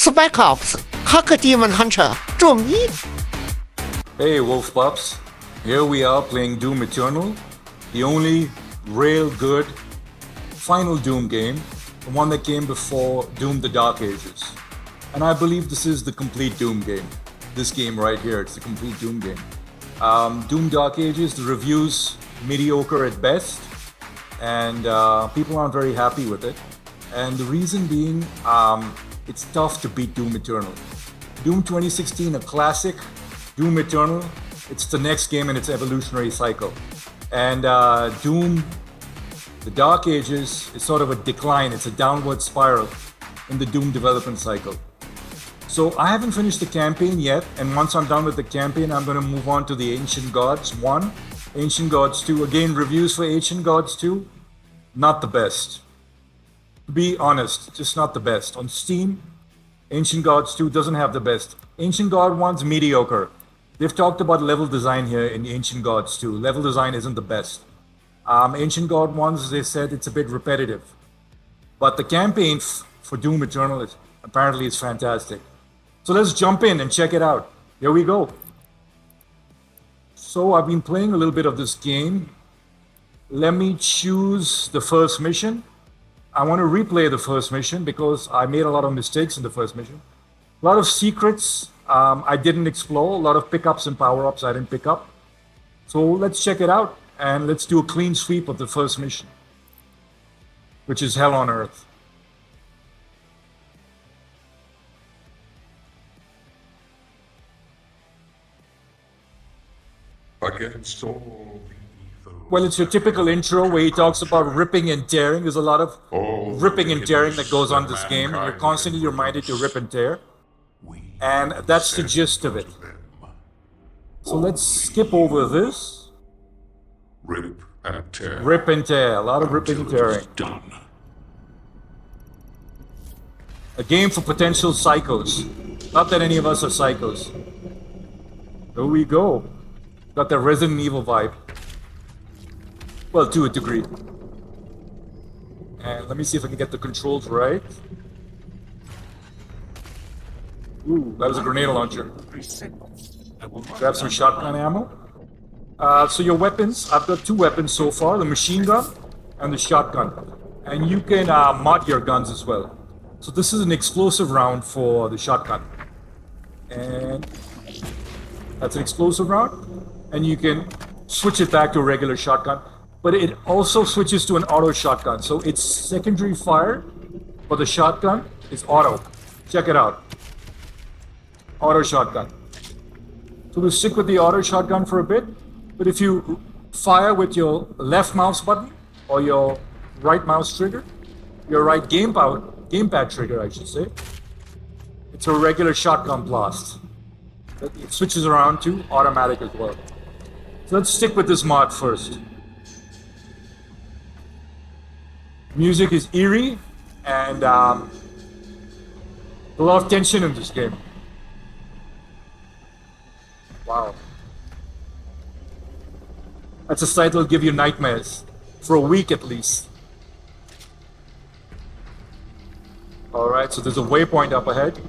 Spec CacoDemons Hunter 中一。 Hey Wolf Pups, here we are playing Doom Eternal, the only real good final Doom game, the one that came before Doom the Dark Ages. And I believe this is the complete Doom game. This game right here, it's the complete Doom game. Doom Dark Ages, the reviews mediocre at best, and people aren't very happy with it. And the reason being, it's tough to beat Doom Eternal. Doom 2016, a classic. Doom Eternal, it's the next game in its evolutionary cycle. And Doom, the Dark Ages, is sort of a decline. It's a downward spiral in the Doom development cycle. So I haven't finished the campaign yet, and once I'm done with the campaign, I'm going to move on to the Ancient Gods 1, Ancient Gods 2. Again, reviews for Ancient Gods 2, not the best. To be honest, just not the best. On Steam, Ancient Gods 2 doesn't have the best. Ancient God 1's mediocre. They've talked about level design here in Ancient Gods 2. Level design isn't the best. Ancient God 1's, they said it's a bit repetitive. But the campaign for Doom Eternal apparently is fantastic. So let's jump in and check it out. Here we go. So I've been playing a little bit of this game. Let me choose the first mission. I want to replay the first mission because I made a lot of mistakes in the first mission. A lot of secrets I didn't explore, a lot of pickups and power-ups I didn't pick up. So let's check it out and let's do a clean sweep of the first mission, which is Hell on Earth. Against all evil. Well, it's your typical intro where he talks about ripping and tearing. There's a lot of ripping and tearing that goes on in this game, and you're constantly reminded to rip and tear. And that's the gist of it. So let's skip over this. Rip and tear. Rip and tear. A lot of ripping and tearing. Done. A game for potential psychos. Not that any of us are psychos. Here we go. Got that Resident Evil vibe. Well, to a degree. And let me see if I can get the controls right. Ooh, that was a grenade launcher. Grab some shotgun ammo. So your weapons, I've got two weapons so far, the machine gun and the shotgun. And you can mod your guns as well. So this is an explosive round for the shotgun. And that's an explosive round. And you can switch it back to a regular shotgun. But it also switches to an auto shotgun. So its secondary fire for the shotgun is auto. Check it out. Auto shotgun. So we'll stick with the auto shotgun for a bit. But if you fire with your left mouse button or your right mouse trigger, your right gamepad trigger, I should say, it's a regular shotgun blast. It switches around to automatic as well. So let's stick with this mod first. Music is eerie and a lot of tension in this game. Wow. That's a sight that'll give you nightmares. For a week at least. Alright, so there's a waypoint up ahead.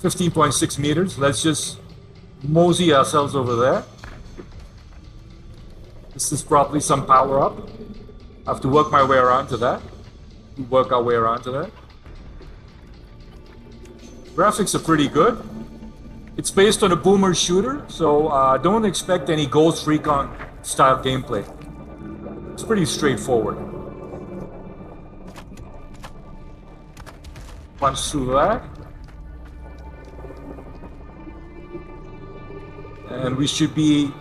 15.6 meters. Let's just mosey ourselves over there. This is probably some power up. I have to work my way around to that. Work our way around to that. Graphics are pretty good. It's based on a boomer shooter, so don't expect any Ghost Recon style gameplay. It's pretty straightforward. Punch through that. And we should be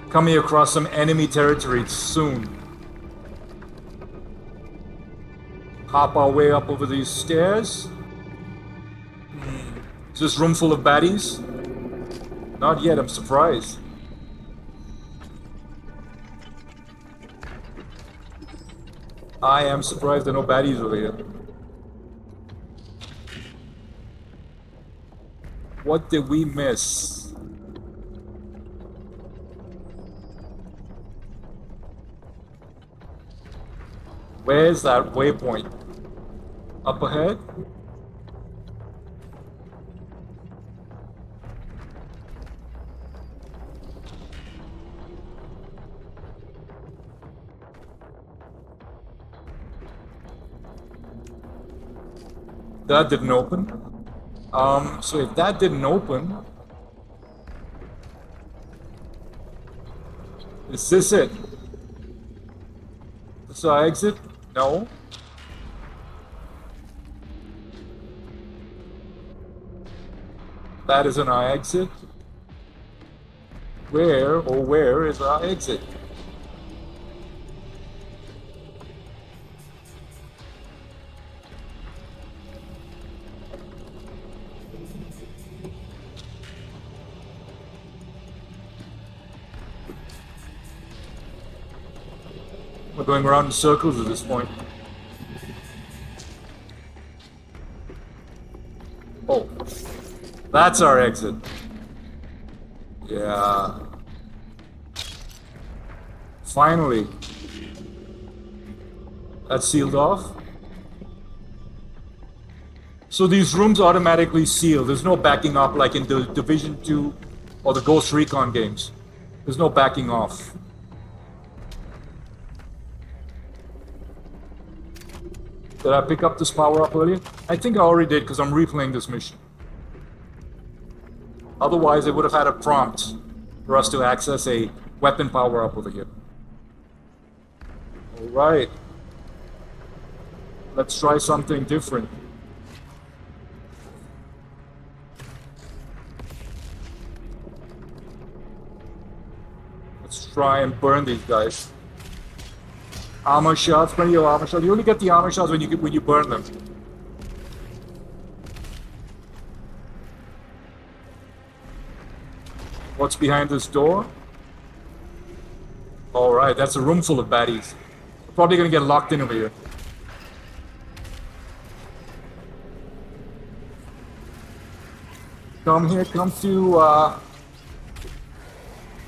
coming across some enemy territory soon. Hop our way up over these stairs. Is this room full of baddies? Not yet, I'm surprised. I am surprised there are no baddies over here. What did we miss? Where's that waypoint? Up ahead? That didn't open. So if that didn't open, is this it? This our exit? No. That isn't our exit. Where is our exit? We're going around in circles at this point. Oh, that's our exit. Yeah. Finally. That's sealed off. So these rooms automatically seal. There's no backing up like in the Division 2 or the Ghost Recon games. There's no backing off. Did I pick up this power-up earlier? I think I already did because I'm replaying this mission. Otherwise, it would have had a prompt for us to access a weapon power-up over here. Alright. Let's try something different. Let's try and burn these guys. Armor shots, plenty of armor shots. You only get the armor shots when you burn them. What's behind this door? Alright, that's a room full of baddies. We're probably gonna get locked in over here. Come here, come to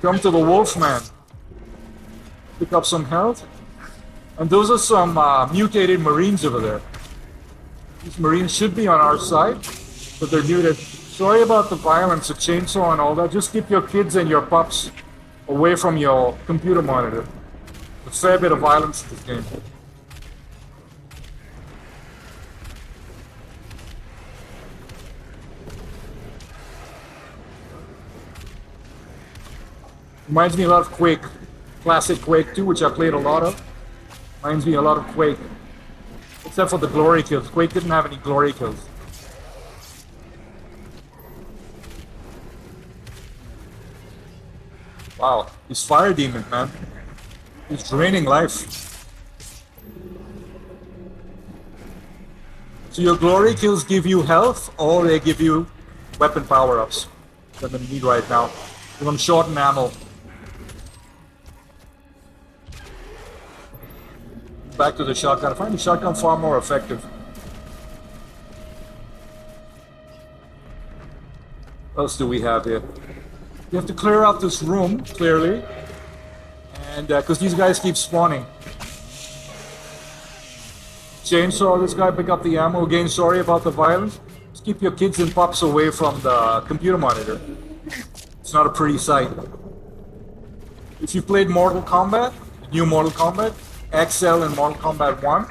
the Wolfman. Pick up some health. And those are some mutated Marines over there. These Marines should be on our side, but they're muted. Sorry about the violence, the chainsaw and all that. Just keep your kids and your pups away from your computer monitor. A fair bit of violence in this game. Reminds me a lot of Quake. Classic Quake 2, which I played a lot of. Reminds me a lot of Quake. Except for the glory kills. Quake didn't have any glory kills. Wow, he's fire demon, man. He's draining life. So your glory kills give you health, or they give you weapon power-ups that I need right now. Because I'm short in ammo. Back to the shotgun. I find the shotgun far more effective. What else do we have here? You have to clear out this room, clearly. And, because these guys keep spawning. Chainsaw this guy, pick up the ammo. Again, sorry about the violence. Just keep your kids and pups away from the computer monitor. It's not a pretty sight. If you played Mortal Kombat, new Mortal Kombat, XL and Mortal Kombat 1.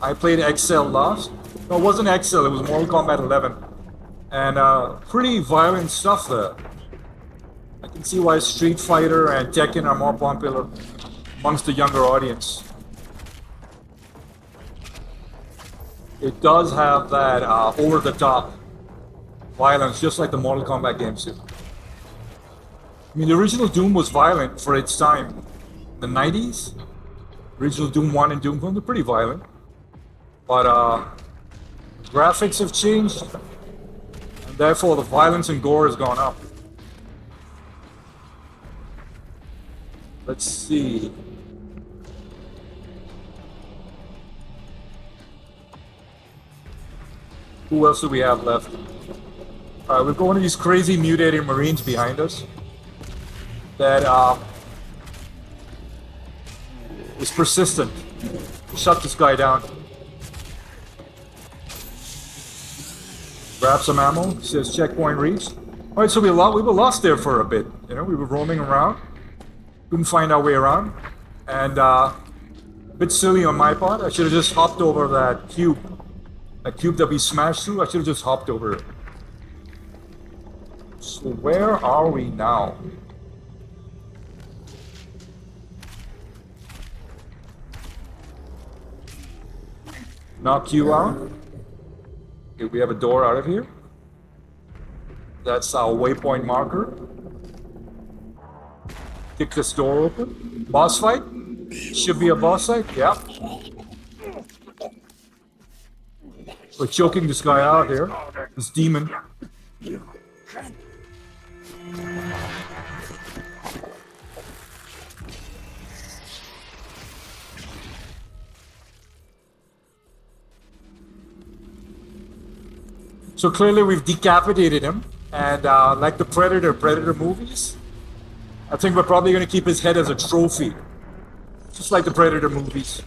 I played XL last. No, it wasn't XL, it was Mortal Kombat 11. And pretty violent stuff there. I can see why Street Fighter and Tekken are more popular amongst the younger audience. It does have that over-the-top violence, just like the Mortal Kombat games do. I mean, the original Doom was violent for its time. The 90s? Original Doom 1 and Doom 2, they're pretty violent. But graphics have changed, and therefore the violence and gore has gone up. Let's see. Who else do we have left? Alright, we've got one of these crazy mutated Marines behind us that is persistent. Shut this guy down. Grab some ammo. It says checkpoint reached. Alright, so we were lost there for a bit. You know, we were roaming around. Couldn't find our way around. And a bit silly on my part. I should have just hopped over that cube That cube that we smashed through, I should have just hopped over it. So where are we now? Knock you out. Okay, we have a door out of here. That's our waypoint marker. Kick this door open. Boss fight? Should be a boss fight, yeah. We're choking this guy out here. This demon. So clearly we've decapitated him, and like the Predator movies, I think we're probably going to keep his head as a trophy, just like the Predator movies.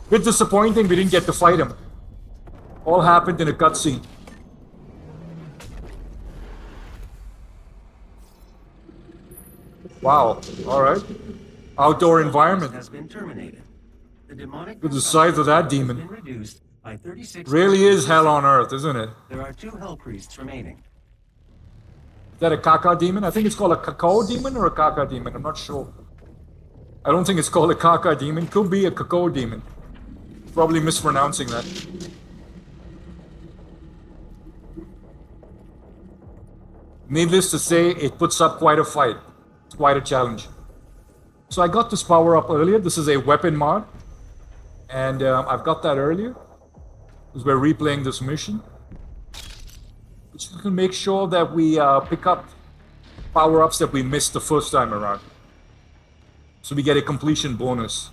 Bit disappointing we didn't get to fight him. All happened in a cutscene. Wow, alright. Outdoor environment. Has been terminated. The demonic Look at the size of that demon. has been reduced by 36%. Really is hell on earth, isn't it? There are 2 hell priests remaining. Is that a KaKa demon? I think it's called a Cacao demon or a KaKa demon. I'm not sure. I don't think it's called a KaKa demon. Could be a Cacao demon. Probably mispronouncing that. Needless to say, it puts up quite a fight. It's quite a challenge. So I got this power up earlier. This is a weapon mod. And I've got that earlier. Because we're replaying this mission. Which we can make sure that we pick up power-ups that we missed the first time around. So we get a completion bonus.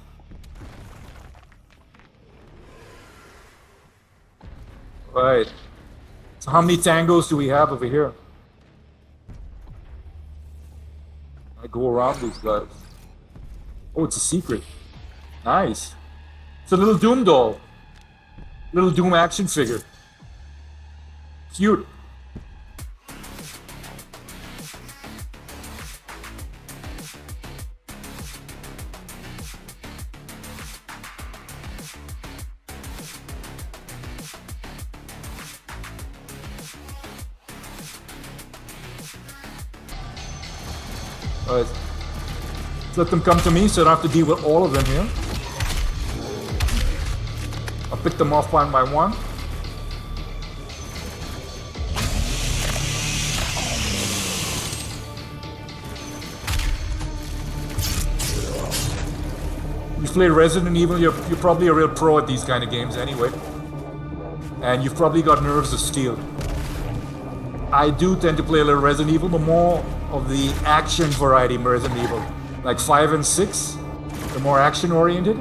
Right. So how many tangos do we have over here? I go around these guys. Oh, it's a secret. Nice. It's a little Doom doll. Little Doom action figure. Cute. Alright. Let's let them come to me so I don't have to deal with all of them here. I'll pick them off one by one. You've played Resident Evil, you're probably a real pro at these kind of games anyway. And you've probably got nerves of steel. I do tend to play a little Resident Evil, but more of the action variety Resident Evil. Like 5 and 6, they're more action oriented.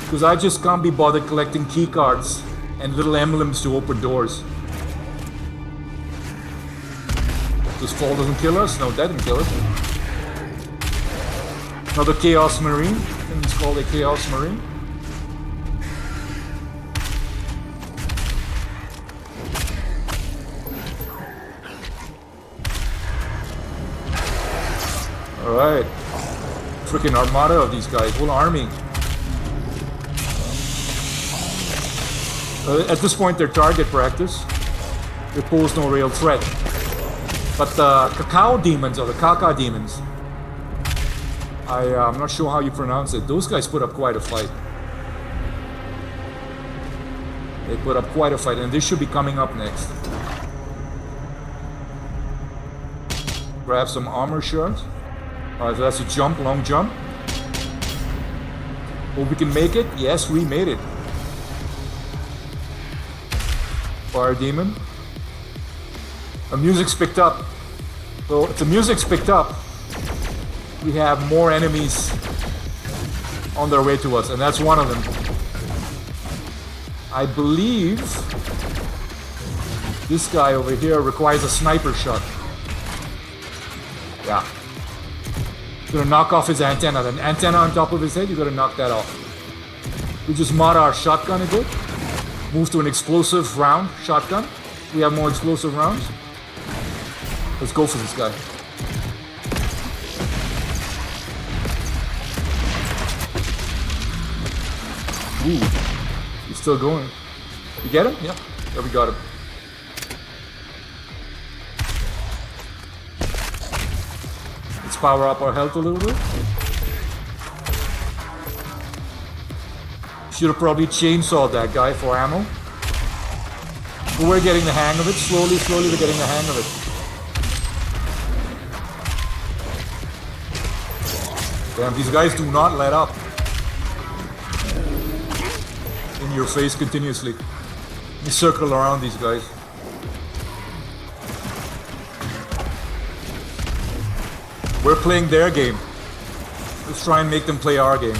Because I just can't be bothered collecting key cards and little emblems to open doors. This fall doesn't kill us? No, that didn't kill us. Another Chaos Marine. I think it's called a Chaos Marine. Alright. Freaking armada of these guys, whole army. At this point, they're target practice. They pose no real threat. But the CacoDemons, or the KaKa demons, I'm not sure how you pronounce it. Those guys put up quite a fight. They put up quite a fight, and this should be coming up next. Grab some armor shards. Alright, so that's a jump, long jump. Hope we can make it. Yes, we made it. Fire demon. Our music's picked up. So if the music's picked up, we have more enemies on their way to us, and that's one of them. I believe this guy over here requires a sniper shot. Yeah. Gonna knock off his antenna. The antenna on top of his head, you gotta knock that off. We just mod our shotgun a bit. Move to an explosive round shotgun. We have more explosive rounds. Let's go for this guy. Ooh. Still going. You get him? Yeah. Yeah, we got him. Let's power up our health a little bit. Should have probably chainsawed that guy for ammo. But we're getting the hang of it. Slowly, we're getting the hang of it. Damn, these guys do not let up. In your face continuously. You circle around these guys. We're playing their game. Let's try and make them play our game.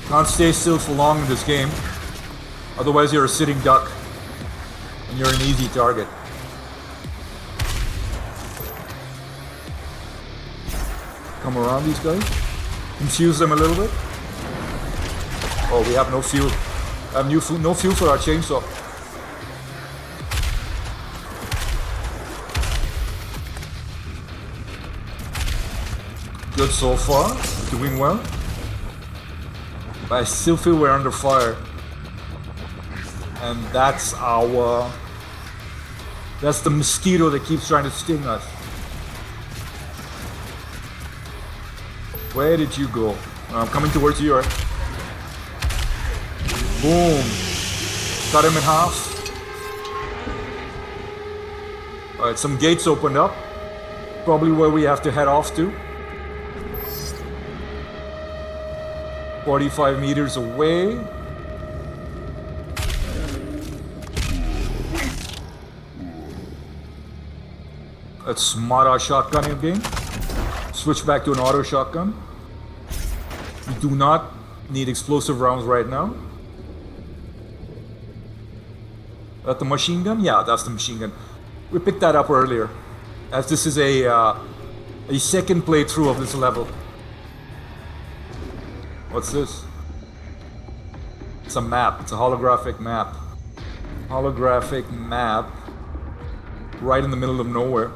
Can't stay still for long in this game. Otherwise you're a sitting duck. And you're an easy target. Come around these guys. Confuse them a little bit. Oh, we have no fuel. I have no fuel for our chainsaw. Good so far. Doing well. But I still feel we're under fire. And that's the mosquito that keeps trying to sting us. Where did you go? I'm coming towards you, right? Boom. Cut him in half. Alright, some gates opened up. Probably where we have to head off to. 45 meters away. Let's smart our shotgun again. Switch back to an auto shotgun. We do not need explosive rounds right now. That the machine gun? Yeah, that's the machine gun. We picked that up earlier, as this is a second playthrough of this level. What's this? It's a map. It's a holographic map. Holographic map. Right in the middle of nowhere.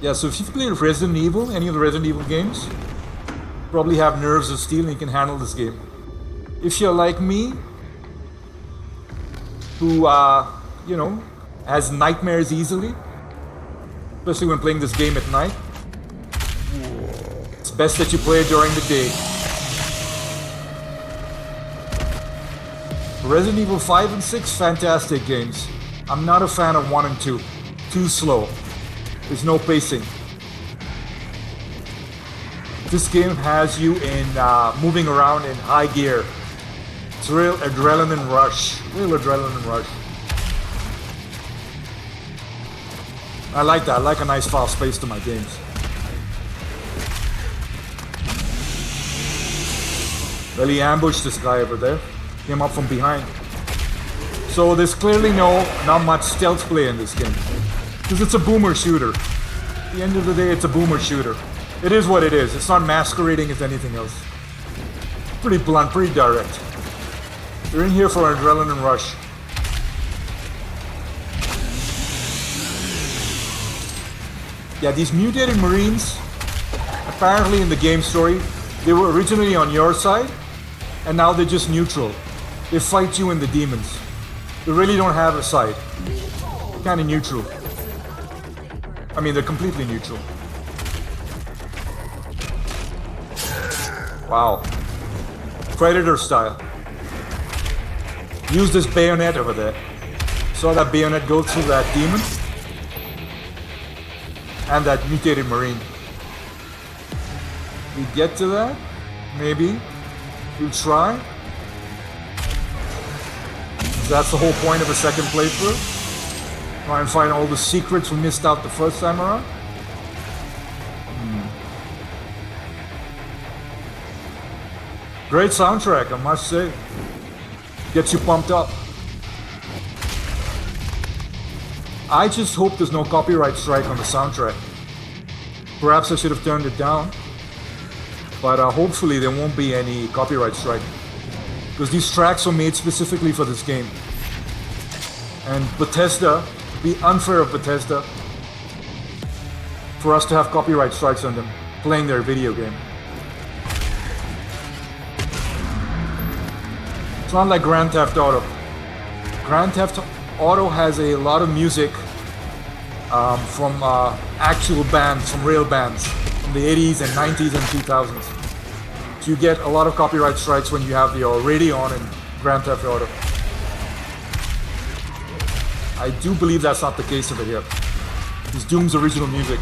Yeah, so if you've played Resident Evil, any of the Resident Evil games, probably have nerves of steel and you can handle this game. If you're like me, who, you know, has nightmares easily, especially when playing this game at night, it's best that you play it during the day. Resident Evil 5 and 6, fantastic games. I'm not a fan of 1 and 2. Too slow. There's no pacing. This game has you in moving around in high gear. It's real adrenaline rush. Real adrenaline rush. I like that. I like a nice fast pace to my games. Well, he ambushed this guy over there. Came up from behind. So there's clearly not much stealth play in this game. Because it's a boomer shooter. At the end of the day, it's a boomer shooter. It is what it is. It's not masquerading as anything else. Pretty blunt, pretty direct. You're in here for an adrenaline rush. Yeah, these mutated Marines, apparently in the game story, they were originally on your side, and now they're just neutral. They fight you and the demons. They really don't have a side. They're kind of neutral. I mean, they're completely neutral. Wow. Predator style. Use this bayonet over there. Saw that bayonet go through that demon. And that mutated Marine. We get to that? Maybe. We'll try. That's the whole point of a second playthrough. Try and find all the secrets we missed out the first time around. Great soundtrack, I must say. Gets you pumped up. I just hope there's no copyright strike on the soundtrack. Perhaps I should have turned it down. But hopefully there won't be any copyright strike. Because these tracks were made specifically for this game. And Bethesda, it'd be unfair of Bethesda for us to have copyright strikes on them. playing their video game. It's not like Grand Theft Auto. Grand Theft Auto has a lot of music from actual bands, from real bands, from the 80s and 90s and 2000s. So you get a lot of copyright strikes when you have your radio on in Grand Theft Auto. I do believe that's not the case of it here. It's Doom's original music.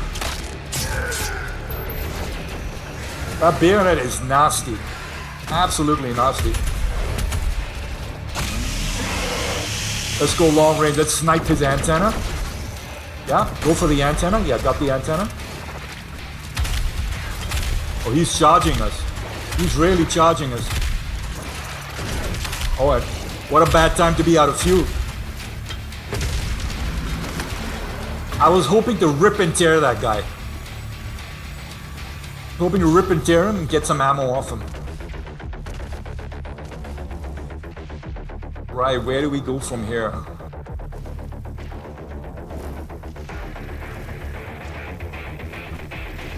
That bayonet is nasty. Absolutely nasty. Let's go long range. Let's snipe his antenna. Yeah, go for the antenna. Yeah, got the antenna. Oh, he's charging us. He's really charging us. Oh, what a bad time to be out of fuel. I was hoping to rip and tear that guy. Hoping to rip and tear him and get some ammo off him. Right, where do we go from here?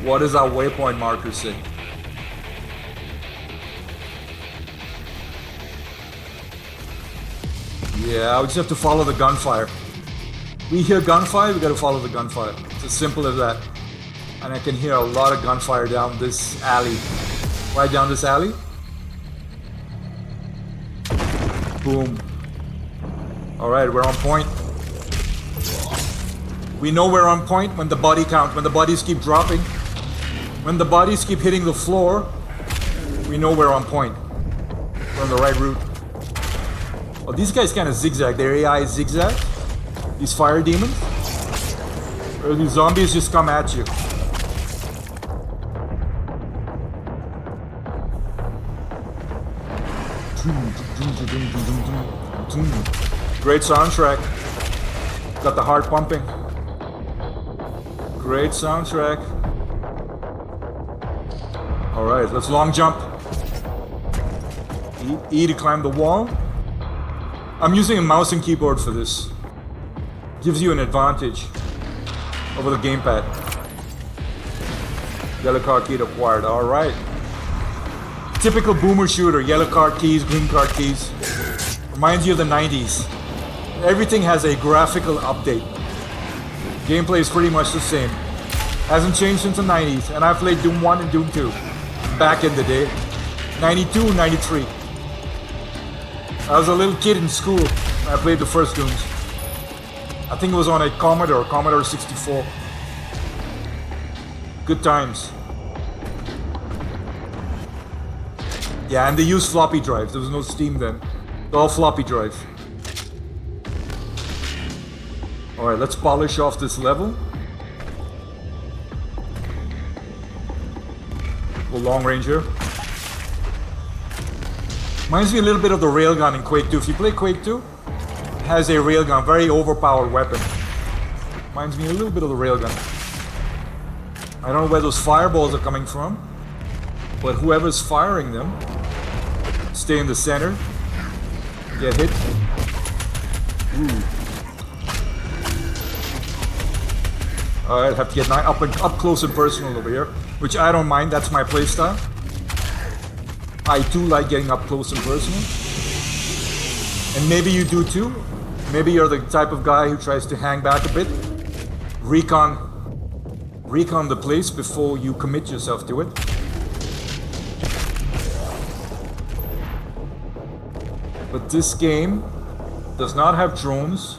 What does our waypoint marker say? Yeah, we just have to follow the gunfire. We hear gunfire, we gotta follow the gunfire. It's as simple as that. And I can hear a lot of gunfire down this alley. Right down this alley. Boom. Alright, we're on point. We know we're on point when the body count, when the bodies keep dropping. When the bodies keep hitting the floor, we know we're on point. We're on the right route. Oh, these guys kind of zigzag. Their AI is zigzag. These fire demons. Or these zombies just come at you. Great soundtrack. Got the heart pumping. Great soundtrack. Alright, let's long jump. E to climb the wall. I'm using a mouse and keyboard for this. Gives you an advantage over the gamepad. Yellow card key acquired. Alright. Typical boomer shooter. Yellow card keys, green card keys. Reminds you of the 90s. Everything has a graphical update. Gameplay is pretty much the same. Hasn't changed since the 90s. And I played Doom 1 and Doom 2. Back in the day. 92, 93. I was a little kid in school when I played the first Dooms. I think it was on a Commodore 64. Good times. Yeah, and they used floppy drives. There was no Steam then. All floppy drives. Alright, let's polish off this level. Go long range here. Reminds me a little bit of the railgun in Quake 2. If you play Quake 2, it has a railgun, very overpowered weapon. Reminds me a little bit of the railgun. I don't know where those fireballs are coming from, but whoever's firing them, stay in the center, get hit. Ooh. Alright, have to get up close and personal over here, which I don't mind, that's my playstyle. I too like getting up close and personal. And maybe you do too. Maybe you're the type of guy who tries to hang back a bit. Recon the place before you commit yourself to it. But this game does not have drones.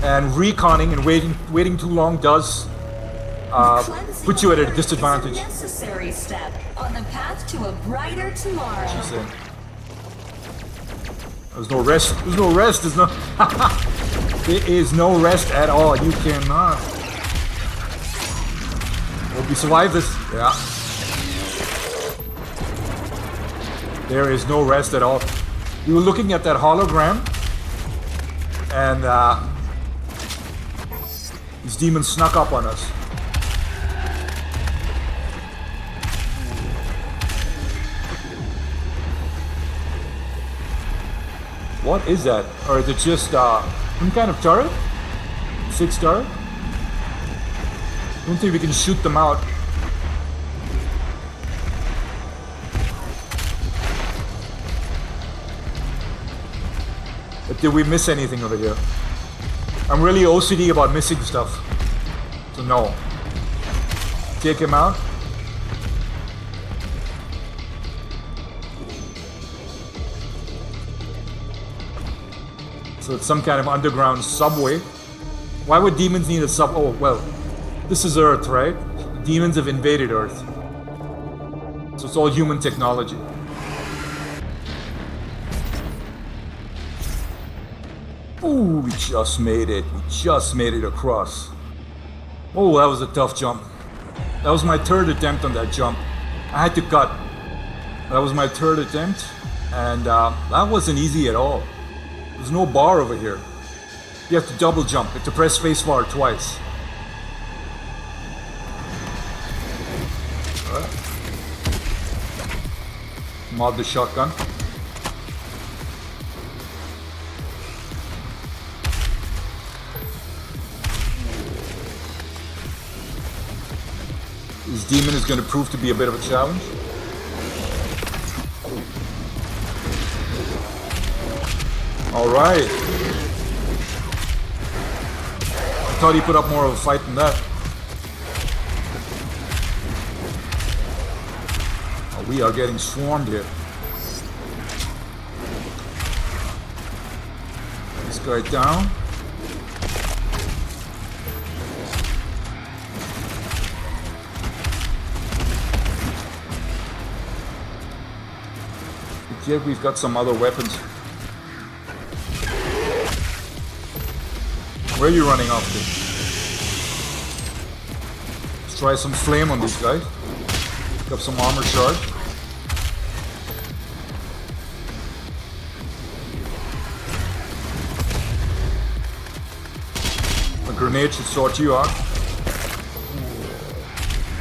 And reconning and waiting too long does put you at a disadvantage. Is a necessary step on the path to a brighter tomorrow. She said. There's no rest. There's no rest. There's no. There is no rest at all. You cannot. Hope you survive this. Yeah. There is no rest at all. We were looking at that hologram, and these demons snuck up on us. What is that? Or is it just some kind of turret? 6 turret? Don't think we can shoot them out. But did we miss anything over here? I'm really OCD about missing stuff. So no. Take him out. So it's some kind of underground subway. Why would demons need a sub? Oh, well, this is Earth, right? Demons have invaded Earth. So it's all human technology. Ooh, we just made it. We just made it across. Oh, that was a tough jump. That was my third attempt on that jump. I had to cut. That was my third attempt. And that wasn't easy at all. There's no bar over here. You have to double jump. You have to press spacebar twice. Alright. Mod the shotgun. This demon is going to prove to be a bit of a challenge. Alright. I thought he put up more of a fight than that. Oh, we are getting swarmed here. This guy down. But yet we've got some other weapons. Where are you running off to? Let's try some flame on these guys. Pick up some armor shard. A grenade should sort you out.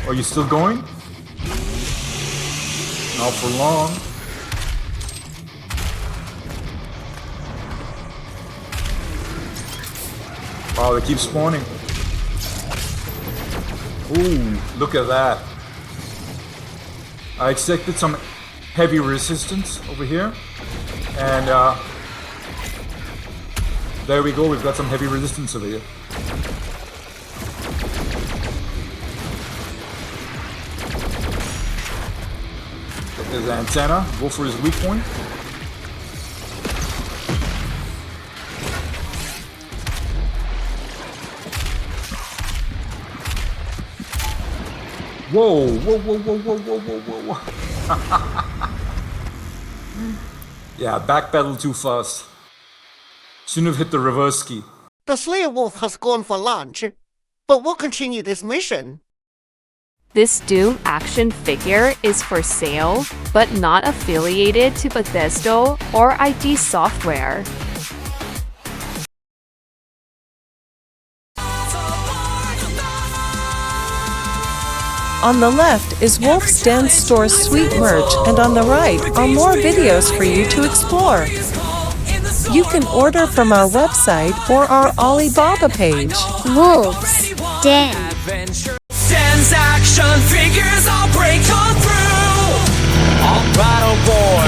Are you still going? Not for long. Wow, they keep spawning. Ooh, look at that. I expected some heavy resistance over here. And there we go, we've got some heavy resistance over here. There's the antenna, go for his weak point. Whoa, whoa, whoa, whoa, whoa, whoa, whoa, whoa. Yeah, backpedal too fast. Shouldn't have hit the reverse key. The Slayer Wolf has gone for lunch, but we'll continue this mission. This Doom action figure is for sale, but not affiliated to Bethesda or ID Software. On the left is Wolf's Den Store's sweet merch, and on the right are more videos for you to explore. You can order from our website or our AliBaba page. Wolves Den. Den's action figures all break on through. All BattleBORNE.